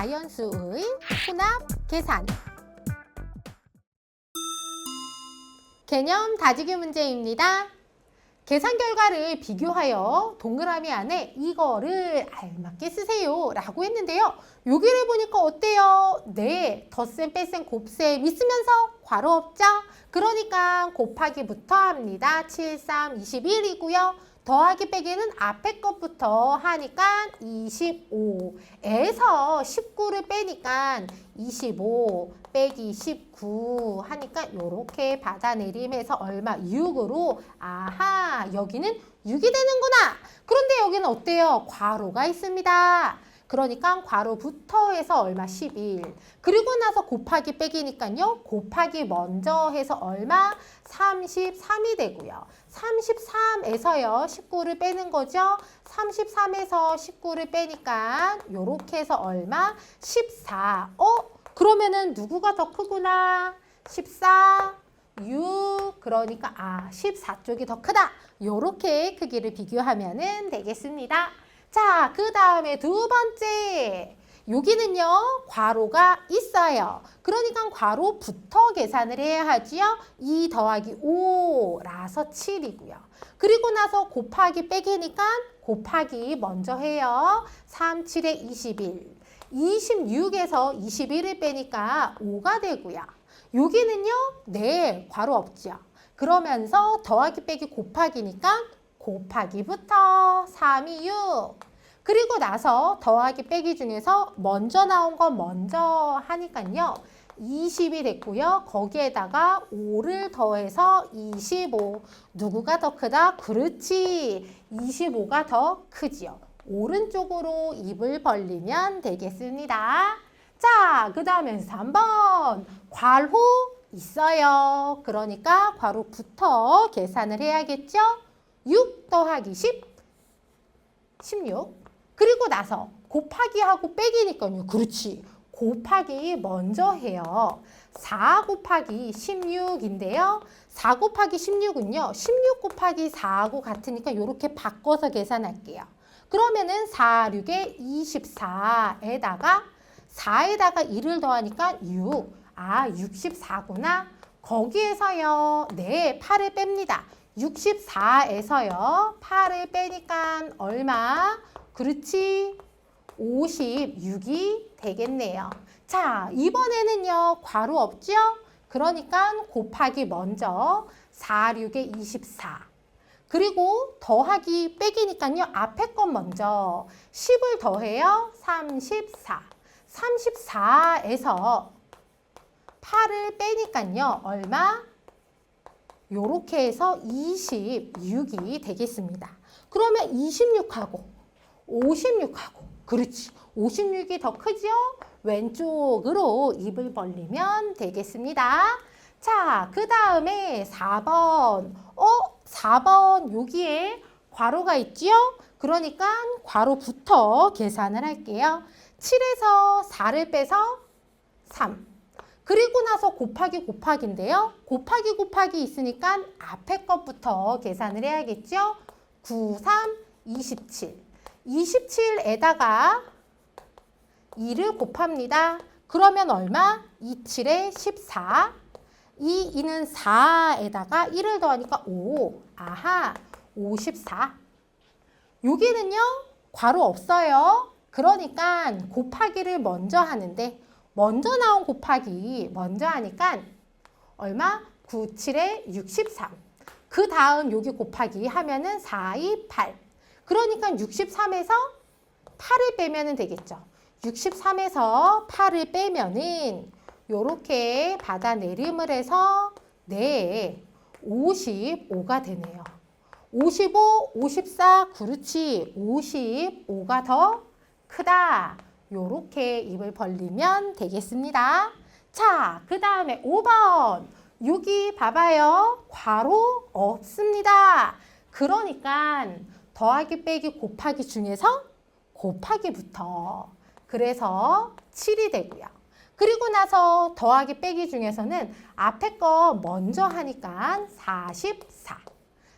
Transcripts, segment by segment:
자연수의 혼합 계산. 개념 다지기 문제입니다. 계산 결과를 비교하여 동그라미 안에 이거를 알맞게 쓰세요 라고 했는데요. 여기를 보니까 어때요? 네, 덧셈, 뺄셈, 곱셈 있으면서 괄호 없죠? 그러니까 곱하기부터 합니다. 7, 3, 21이고요. 더하기 빼기는 앞에 것부터 하니까 25에서 19를 빼니까 25 빼기 19 하니까 이렇게 받아내림해서 얼마? 6으로 아하 여기는 6이 되는구나. 그런데 여기는 어때요? 괄호가 있습니다. 그러니까 괄호부터 해서 얼마? 11. 그리고 나서 곱하기 빼기니까요. 곱하기 먼저 해서 얼마? 33이 되고요. 33에서요. 19를 빼는 거죠. 33에서 19를 빼니까 요렇게 해서 얼마? 14. 그러면은 누구가 더 크구나? 14, 6. 그러니까 14쪽이 더 크다. 요렇게 크기를 비교하면 되겠습니다. 자, 그 다음에 두 번째. 여기는요, 괄호가 있어요. 그러니까 괄호부터 계산을 해야 하지요. 2 더하기 5라서 7이고요. 그리고 나서 곱하기 빼기니까 곱하기 먼저 해요. 3, 7에 21. 26에서 21을 빼니까 5가 되고요. 여기는요, 네, 괄호 없죠. 그러면서 더하기 빼기 곱하기니까 곱하기부터 3, 2, 6. 그리고 나서 더하기 빼기 중에서 먼저 나온 건 먼저 하니까요. 20이 됐고요. 거기에다가 5를 더해서 25. 누구가 더 크다? 그렇지. 25가 더 크지요. 오른쪽으로 입을 벌리면 되겠습니다. 자, 그 다음에 3번. 괄호 있어요. 그러니까 괄호부터 계산을 해야겠죠? 6 더하기 10, 16. 그리고 나서 곱하기하고 빼기니까요. 그렇지. 곱하기 먼저 해요. 4 곱하기 16인데요. 4 곱하기 16은요. 16 곱하기 4하고 같으니까 이렇게 바꿔서 계산할게요. 그러면은 4, 6에 24에다가 4에다가 1을 더하니까 6. 64구나. 거기에서요. 네, 8을 뺍니다. 64에서요. 8을 빼니까 얼마? 그렇지. 56이 되겠네요. 자, 이번에는요. 괄호 없죠? 그러니까 곱하기 먼저 4, 6에 24. 그리고 더하기 빼기니까요. 앞에 것 먼저 10을 더해요. 34. 34에서 8을 빼니까요. 얼마? 요렇게 해서 26이 되겠습니다. 그러면 26하고 56하고 그렇지. 56이 더 크죠? 왼쪽으로 입을 벌리면 되겠습니다. 자, 그 다음에 4번. 4번 여기에 괄호가 있지요? 그러니까 괄호부터 계산을 할게요. 7에서 4를 빼서 3. 그리고 나서 곱하기 곱하기인데요. 곱하기 곱하기 있으니까 앞에 것부터 계산을 해야겠죠? 9, 3, 27. 27에다가 2를 곱합니다. 그러면 얼마? 2, 7에 14. 2는 4에다가 1을 더하니까 5. 아하, 54. 여기는요, 괄호 없어요. 그러니까 곱하기를 먼저 하는데 먼저 나온 곱하기 먼저 하니까 얼마? 9, 7에 63. 그 다음 여기 곱하기 하면은 4, 2, 8. 그러니까 63에서 8을 빼면 되겠죠. 63에서 8을 빼면은 요렇게 받아내림을 해서 네, 55가 되네요. 55, 54, 그렇지. 55가 더 크다. 요렇게 입을 벌리면 되겠습니다. 자, 그 다음에 5번. 여기 봐봐요. 괄호 없습니다. 그러니까 더하기 빼기 곱하기 중에서 곱하기부터. 그래서 7이 되고요. 그리고 나서 더하기 빼기 중에서는 앞에 거 먼저 하니까 44.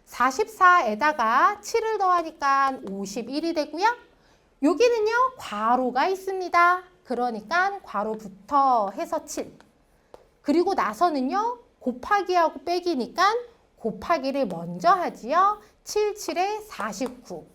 44에다가 7을 더하니까 51이 되고요. 여기는요, 괄호가 있습니다. 그러니까 괄호부터 해서 7. 그리고 나서는요. 곱하기하고 빼기니까 곱하기를 먼저 하지요. 7, 7에 49.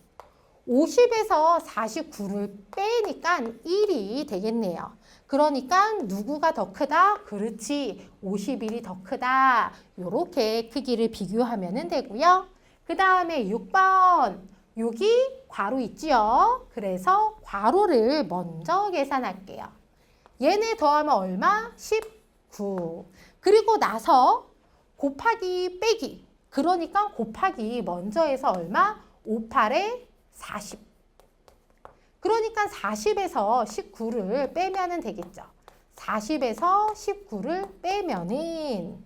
50에서 49를 빼니까 1이 되겠네요. 그러니까 누구가 더 크다? 그렇지. 51이 더 크다. 이렇게 크기를 비교하면 되고요. 그 다음에 6번. 여기 괄호 있지요. 그래서 괄호를 먼저 계산할게요. 얘네 더하면 얼마? 19. 그리고 나서 곱하기 빼기. 그러니까 곱하기 먼저 해서 얼마? 5, 8에 40. 그러니까 40에서 19를 빼면 되겠죠. 40에서 19를 빼면은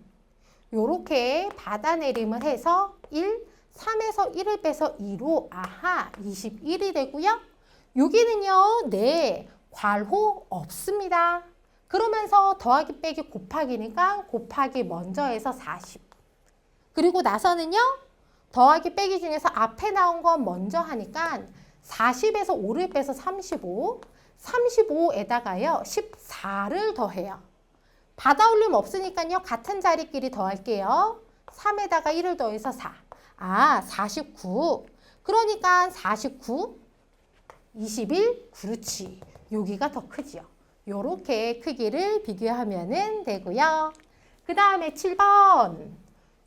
요렇게 받아내림을 해서 1, 3에서 1을 빼서 2로 아하 21이 되고요. 여기는요. 네, 괄호 없습니다. 그러면서 더하기 빼기 곱하기니까 곱하기 먼저 해서 40. 그리고 나서는요. 더하기 빼기 중에서 앞에 나온 건 먼저 하니까 40에서 5를 빼서 35, 35에다가요 14를 더해요. 받아올림 없으니까요 같은 자리끼리 더할게요. 3에다가 1을 더해서 4. 아, 49. 그러니까 49, 21, 그렇지. 여기가 더 크지요. 요렇게 크기를 비교하면 되고요. 그 다음에 7번.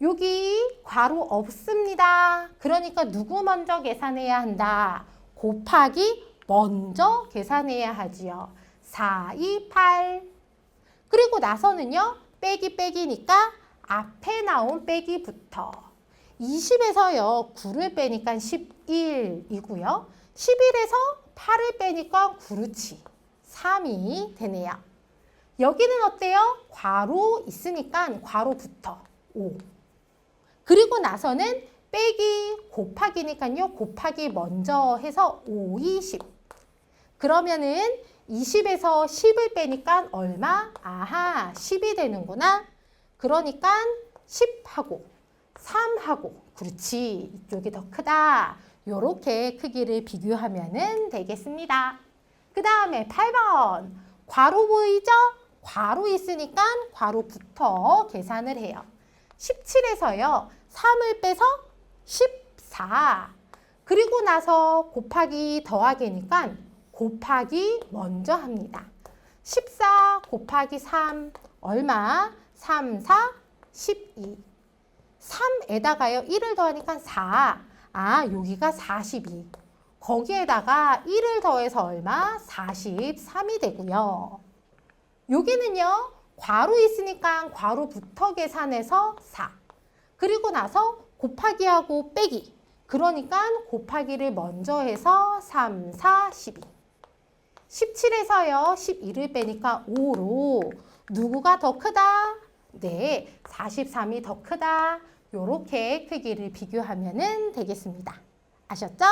여기 괄호 없습니다. 그러니까 누구 먼저 계산해야 한다? 곱하기 먼저 계산해야 하지요. 4, 2, 8. 그리고 나서는요. 빼기 빼기니까 앞에 나온 빼기부터 20에서요. 9를 빼니까 11이고요. 11에서 8을 빼니까 그렇지. 3이 되네요. 여기는 어때요? 괄호 있으니까 괄호부터 5. 그리고 나서는 빼기 곱하기니까요. 곱하기 먼저 해서 5, 20. 그러면은 20에서 10을 빼니까 얼마? 아하, 10이 되는구나. 그러니까 10하고 3하고 그렇지. 이쪽이 더 크다. 요렇게 크기를 비교하면 되겠습니다. 그 다음에 8번. 괄호 보이죠? 괄호 있으니까 괄호부터 계산을 해요. 17에서요. 3을 빼서 14. 그리고 나서 곱하기 더하기니까 곱하기 먼저 합니다. 14 곱하기 3 얼마? 3, 4, 12. 3에다가요. 1을 더하니까 4. 아, 여기가 42. 거기에다가 1을 더해서 얼마? 43이 되고요. 여기는요. 괄호 있으니까 괄호부터 계산해서 4. 그리고 나서 곱하기하고 빼기. 그러니까 곱하기를 먼저 해서 3, 4, 12. 17에서요. 12를 빼니까 5로 누구가 더 크다? 네, 43이 더 크다. 요렇게 크기를 비교하면 되겠습니다. 아셨죠?